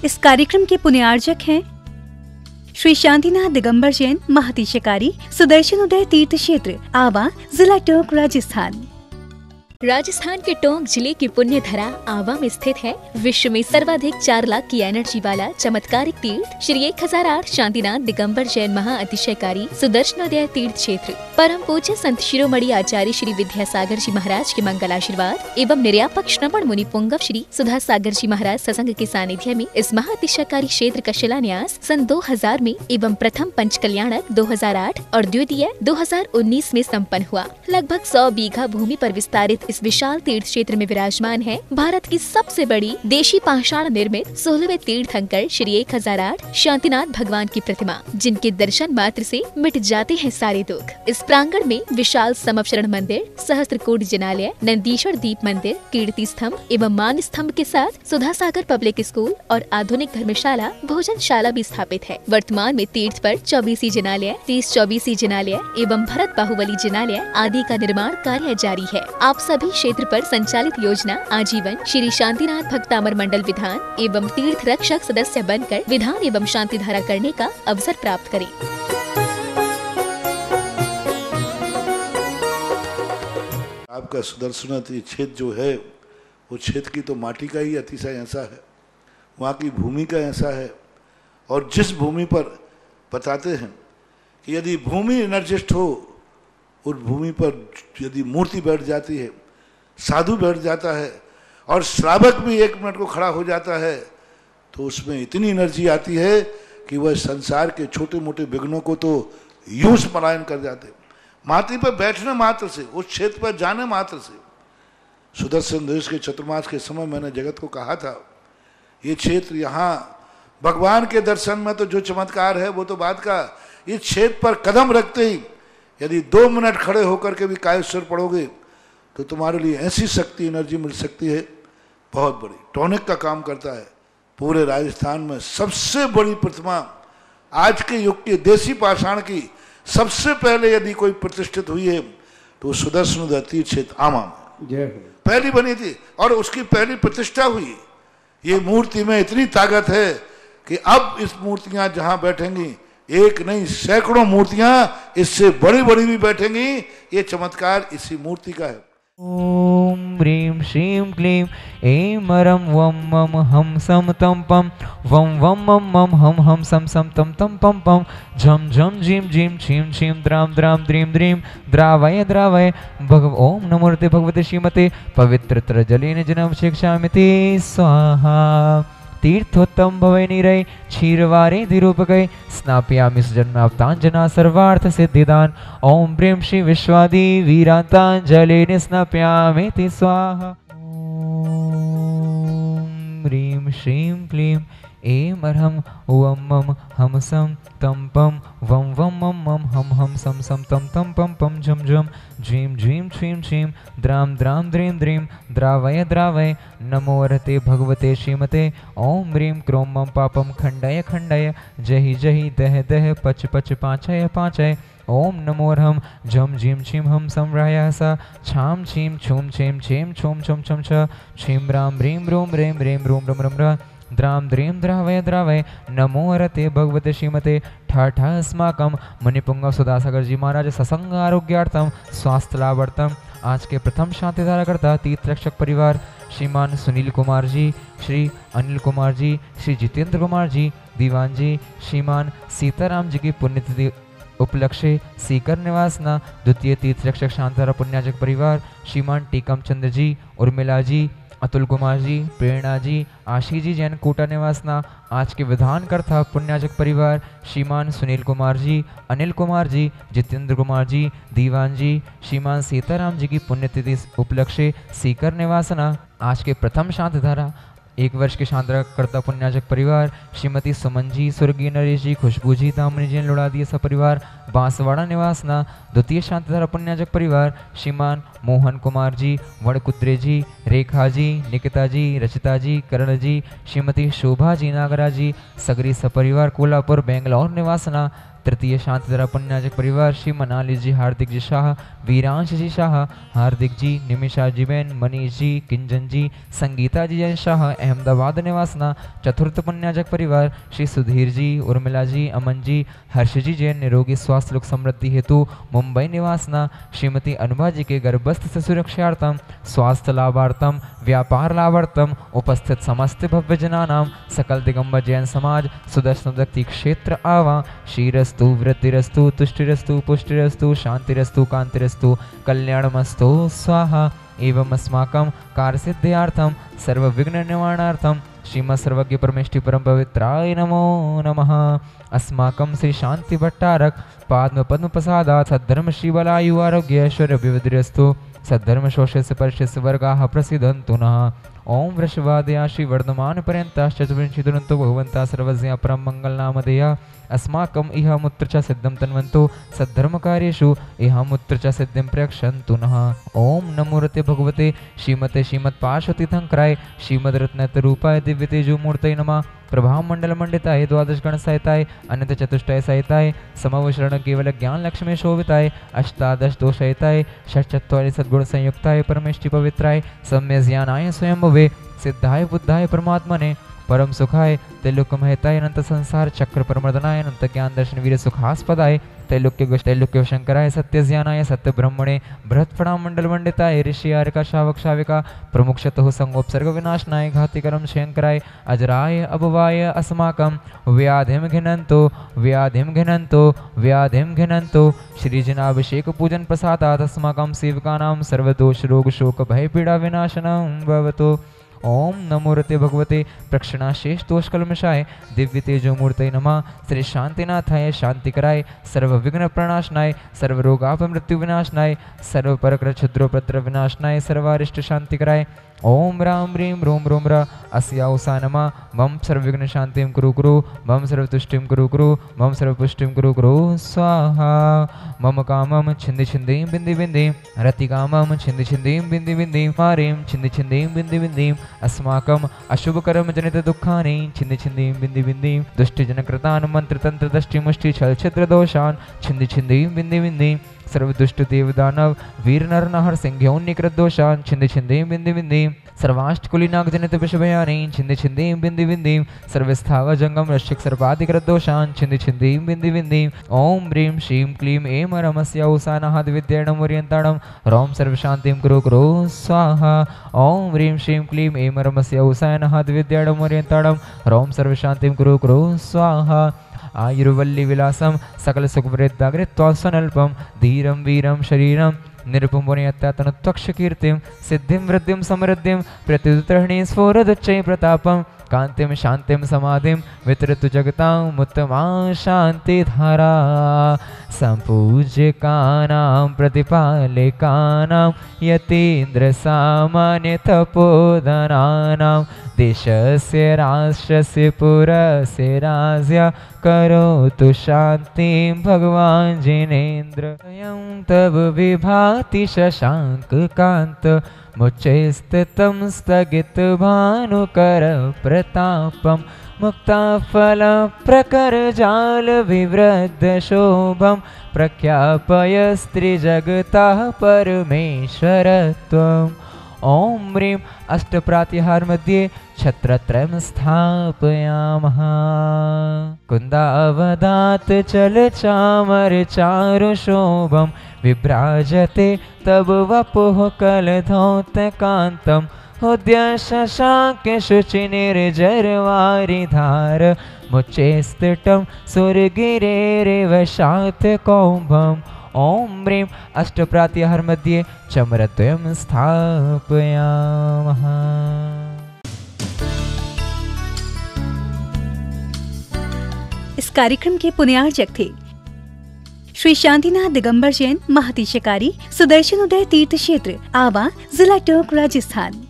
इस कार्यक्रम के पुण्यार्जक हैं श्री शांतिनाथ दिगंबर जैन महातिशकारी सुदर्शन उदय तीर्थ क्षेत्र आवा, जिला टोंक, राजस्थान। राजस्थान के टोंक जिले की पुण्य धरा आवा में स्थित है विश्व में सर्वाधिक 4 लाख की एनर्जी वाला चमत्कारिक तीर्थ श्री 1008 शांतिनाथ दिगंबर जैन महाअतिशयकारी सुदर्शनोदय तीर्थ क्षेत्र। परम पूज्य संत शिरोमणि आचार्य श्री विद्यासागर जी महाराज के मंगल आशीर्वाद एवं निर्यापक श्रवण मुनि पुंगव श्री सुधा सागर जी महाराज सत्संग के सानिध्य में इस महाअतिशयकारी क्षेत्र का शिलान्यास सन 2000 में एवं प्रथम पंच कल्याणक 2008 और द्वितीय 2019 में संपन्न हुआ। लगभग 100 बीघा भूमि पर विस्तारित इस विशाल तीर्थ क्षेत्र में विराजमान है भारत की सबसे बड़ी देशी पाषाण निर्मित 16वें तीर्थंकर श्री 1008 शांतिनाथ भगवान की प्रतिमा, जिनके दर्शन मात्र से मिट जाते हैं सारे दुख। इस प्रांगण में विशाल समवचरण मंदिर, सहस्त्रकूट जिनालय, नंदीश्वर दीप मंदिर, कीर्ति स्तंभ एवं मान स्तंभ के साथ सुधा सागर पब्लिक स्कूल और आधुनिक धर्मशाला, भोजनशाला भी स्थापित है। वर्तमान में तीर्थ पर 24 जिनालय, 30-24 जिनालय एवं भरत बाहुबली जिनालय आदि का निर्माण कार्य जारी है। आप सभी क्षेत्र पर संचालित योजना आजीवन श्री शांतिनाथ भक्तामर मंडल विधान एवं तीर्थ रक्षक सदस्य बनकर विधान एवं शांति धारा करने का अवसर प्राप्त करें। आपका सुदर्शन क्षेत्र जो है वो क्षेत्र की तो माटी का ही अतिशय ऐसा है, वहाँ की भूमि का ऐसा है। और जिस भूमि पर बताते हैं कि यदि भूमि एनर्जिस्ट हो, उस भूमि पर यदि मूर्ति बैठ जाती है, साधु बैठ जाता है और श्रावक भी 1 मिनट को खड़ा हो जाता है, तो उसमें इतनी एनर्जी आती है कि वह संसार के छोटे मोटे विघ्नों को तो यूं पलायन कर जाते। माटी पर बैठने मात्र से, उस क्षेत्र पर जाने मात्र से, सुदर्शन देश के चतुर्मास के समय मैंने जगत को कहा था, ये क्षेत्र यहाँ भगवान के दर्शन में तो जो चमत्कार है वो तो बात का, इस क्षेत्र पर कदम रखते ही यदि 2 मिनट खड़े होकर के भी कायेश्वर पढ़ोगे तो तुम्हारे लिए ऐसी शक्ति एनर्जी मिल सकती है बहुत बड़ी। टॉनिक का काम करता है। पूरे राजस्थान में सबसे बड़ी प्रतिमा आज के युग के देसी पाषाण की सबसे पहले यदि कोई प्रतिष्ठित हुई है तो सुदर्शन तीर्थ क्षेत्र आमा में पहली बनी थी और उसकी पहली प्रतिष्ठा हुई। ये मूर्ति में इतनी ताकत है कि अब इस मूर्तियां जहां बैठेंगी, एक नहीं सैकड़ों मूर्तियां इससे बड़ी बड़ी भी बैठेंगी। ये चमत्कार इसी मूर्ति का है। ओम ह्रीं श्रीं क्लीं ऐं मरं वं मम हम सम तम पम वं वं मम मम हम हम सम सम तम तम पम पम झम झम झीं झीं छीं छीं द्रां द्रां द्रीं द्रीं द्रावय द्रावय भगव ओम नमोते भगवते श्रीमते पवित्रतर जलेन जन्म शिक्षामिति स्वाहा। तीर्थोत्तम भवे निरय क्षीरवारे धीरूपकै स्नापयामि सुजन्मावतांजना सर्वार्थ सिद्धिदान ओम प्रेम श्री विश्वादि वीरांतांजलि स्नापयामि ति स्वाहा। ओम ह्रीं श्रीं क्लीं ऐं अरहं वं मम हम सम तम पम वं वं मम मम हम सम सम तम तम पम पम झम झम झीं झीं छीं छीं द्रां द्रां द्रीं द्रीं द्रावय द्रावय नमो रते भगवते श्रीमते ओम ह्रीं क्रों मम पापम खंडय खंडय जहि जहि दह दह पच पच पाचय पाचय ओम नमो रम झम झीं छीं हम समराय सा छाम छीं छूम छीं छीं छूम छुम छम छ छीं राम ह्रीं रूम रें रें रूम रम रम र द्रां द्रीं द्रावय द्रावय नमो रते भगवते श्रीमते ठाठा अस्माकं मुनिपुंगव सुधासागर जी महाराज सत्संग आरोग्यार्थम स्वास्थ्य लाभार्थम आज के प्रथम शांति धाराकर्ता तीर्थ रक्षक परिवार श्रीमान सुनील कुमार जी, श्री अनिल कुमार जी, श्री जितेंद्र कुमार जी, दीवान जी, श्रीमान सीताराम जी की पुण्यतिथि उपलक्ष्य सीकर निवासना द्वितीय तीर्थ रक्षक शांतारा पुण्याजक परिवार श्रीमान टीकम चंद्र जी, उर्मिला जी, अतुल कुमार जी, प्रेरणा जी, आशी जी जैन कोटा निवासना आज के विधानकर्ता पुण्याजक परिवार श्रीमान सुनील कुमार जी, अनिल कुमार जी, जितेंद्र कुमार जी, दीवान जी, श्रीमान सीताराम जी की पुण्यतिथि उपलक्ष्य सीकर निवासना आज के प्रथम शांत धारा 1 वर्ष के शांतकर्ता पुण्याजक परिवार श्रीमती सुमन जी, स्वर्गीय नरेश जी, खुशबू जी, दामनी जी लुड़ादिया सपरिवार बांसवाड़ा निवासना द्वितीय शांतिधारा पुण्याजक परिवार श्रीमान मोहन कुमार जी, वड़कुद्रे जी, रेखा जी, निकिता जी, रचिता जी, करण जी, श्रीमती शोभा जी नागरा जी, सगरी सपरिवार कोल्हापुर बेंगलोर निवासना तृतीय शांतिधरा पुण्याजक परिवार श्री मनाली जी, हार्दिक जी शाह, वीरांश जी शाह, हार्दिक जी, निमिषा जी बहन, मनीष जी, किंजन जी, संगीता जी जैन शाह, अहमदाबाद निवासना। चतुर्थ पुण्याजक परिवार श्री सुधीर जी, उर्मिला जी, अमन जी, हर्ष जी जैन, निरोगी स्वास्थ्य लोक समृद्धि हेतु मुंबई निवासना। श्रीमती अनुभा जी के गर्भस्थ से सुरक्षार्थम, स्वास्थ्य लाभार्थम, व्यापार लाभार्थम उपस्थित समस्त भव्य जनानाम सकल दिगंबर जैन समाज सुदर्शन व्यक्ति क्षेत्र आवा श्रीरस्तु वृद्धिरस्तु तुष्टिरस्तु पुष्टिरस्तु शांतिरस्तु कांतिरस्तु कल्याणमस्तु स्वाहा। एवं अस्माकं कार्यसिद्ध्यार्थं सर्व विघ्न निवारणार्थं श्रीमत् सर्वज्ञ परमेष्टि परम पवित्राय नमो नमः। अस्माकं श्री शांति भट्टारक पाद्म पद्म प्रसादात् सद्धर्म श्रीबलायु आरोग्य ऐश्वर्य अभिवृद्धिरस्तु सद्धर्म शोषस्य परिशस्य वर्गाः प्रसीदन्तु नः। ओम वृषभादया श्री वर्धमान पर्यन्ताश्च चतुर्विंशतिर्तो भगवन्ता सर्वस्य परम मंगल नामधेया अस्माकम् इह मुत्र च सिद्धं तन्वन्तो सद्धर्म कार्येषु इह मुत्र च सिद्धिं प्रयक्षन्तु नः। ओम नमो रते भगवते श्रीमते श्रीमत् पार्श्वतीर्थंकराय श्रीमद् रत्नरूपाय दिव्य तेजो मूर्तये नमः। प्रभाव मंडल मंडिताय द्वादश गण सहिताय अनंत चतुष्टय सहिताय समवशरण केवल ज्ञान लक्ष्मी शोभिताय अष्टादश दोष सहिताय षट्चत्वारि सद्गुण संयुक्ताय परमेष्टि पवित्राय सम्य ज्ञानाय स्वयं भवे सिद्धाय बुद्धाय परमात्मने परम सुखाय त्रैलोक्य महताय अनंत संसार चक्र परमर्दनाय अनंत ज्ञान दर्शन वीर सुखास्पदाय त्रैलोक्य शंकराय सत्य ज्ञानाय सत्य ब्रह्मणे बृहत्फणा मंडल मंडिताय ऋषि आर्यका शावक शाविका प्रमुखतः संगोपसर्ग विनाशनाय घातिकरम शंकराय अजराय अभवाय अस्माकं व्याधिम घिनन्तो श्री जनाभिषेक पूजन प्रसादात् अस्माकं सेवकानां सर्वदोष रोग शोक भय पीड़ा विनाशनं भवतु। ओम नमो रते भगवते प्रक्षणाशेष दोष कलमशाय दिव्य तेजो मूर्तये नमः। श्री शांतिनाथाय शांतिकराय सर्व विघ्न प्रणाशनाय सर्व रोगाप मृत्यु विनाशनाय सर्व परकर क्षुद्रोपद्र विनाशनाय सर्वारिष्ट शांतिकराय ओम राम ह्रीं रोम रोम र अस्या उषा नमः। मम सर्वविघ्न शांतिं कुरु कुरु मम सर्वतुष्टिं कुरु कुरु मम सर्वपुष्टिं कुरु कुरु स्वाहा। मम कामं छिन्दी छिन्दी बिंदी बिंदी रतिकामं छिन्दी छिन्दी बिंदी बिंदी मारीं छिन्दी छिन्दी बिंदी बिंदी अस्माकं अशुभ कर्म जनित दुःखानि छिन्दी छिन्दी बिंदी बिंदी दुष्टि जनकृतान् मंत्र तंत्र दष्टि मुष्टि छल छिद्र दोषान् छिन्दी छिन्दी बिंदी बिंदी सर्व दुष्ट देव दानव वीर नर नहर सिंह निकृत दोषान् छिन्दी छिन्दी बिंदी बिंदी सर्वाष्ट कुलीनाग जनित विषभयानि छिन्दी छिन्दी बिंदी बिंदी सर्वस्थाव जंगम रक्षक सर्वाधिकृत दोषान् छिन्दी छिन्दी बिंदी बिंदी ओम ह्रीं श्रीं क्लीं ऐं रमस्य उषानाहद विद्याणं वर्यन्ताणं रोम सर्व शांतिं कुरु कुरु स्वाहा। ओम ह्रीं श्रीं क्लीं ऐं रमस्य उषानाहद विद्याणं वर्यन्ताणं रोम सर्व शांतिं कुरु कुरु स्वाहा। आयुर्वल्ली विलासम सकल सुखवृद्धाग्रित्वा स्वनल्पम धीरम वीरम शरीरम निरुपमुनियत्तनुत्वक्ष कीर्तिम सिद्धिं वृद्धिं समृद्धिं प्रत्युत्तरणी स्फोरदुच्चै प्रतापम कांतिम शांतिम समाधिम वितरतु जगतां उत्तमां शांतिधारा संपूज्यकानां प्रतिपालकानां यतीन्द्र सामान्य तपोधनानां देशस्य राष्ट्रस्य पुरस्य राज्य करोतु शांतिं भगवान् जिनेन्द्र स्वयं तव विभाति शशांक कांत मुच्चे स्थितं स्थगित भानुकर प्रतापं मुक्ताफल प्रकर जाल विवृद्ध शोभं प्रख्यापय स्त्रीजगतः परमेश्वरत्वम्। ओम ह्रीं अष्टप्रातिहार मध्ये छत्रत्रयं स्थापयामः। कुन्दावदात् चल चामर चारु शोभं विभ्राजते तब वपुः कलधौतकान्तम् उद्य शशाङ्क शुचि निर्जरवारिधार मुच्चे स्थितं सुरगिरेरिव शातकौम्भम्। ओम ह्रीं अष्टप्रातिहार मध्ये चमरद्वयं स्थापयामः। इस कार्यक्रम के पुण्यार्जक थे श्री शांतिनाथ दिगंबर जैन महातिशकारी सुदर्शन उदय तीर्थ क्षेत्र आवा जिला टोंक राजस्थान।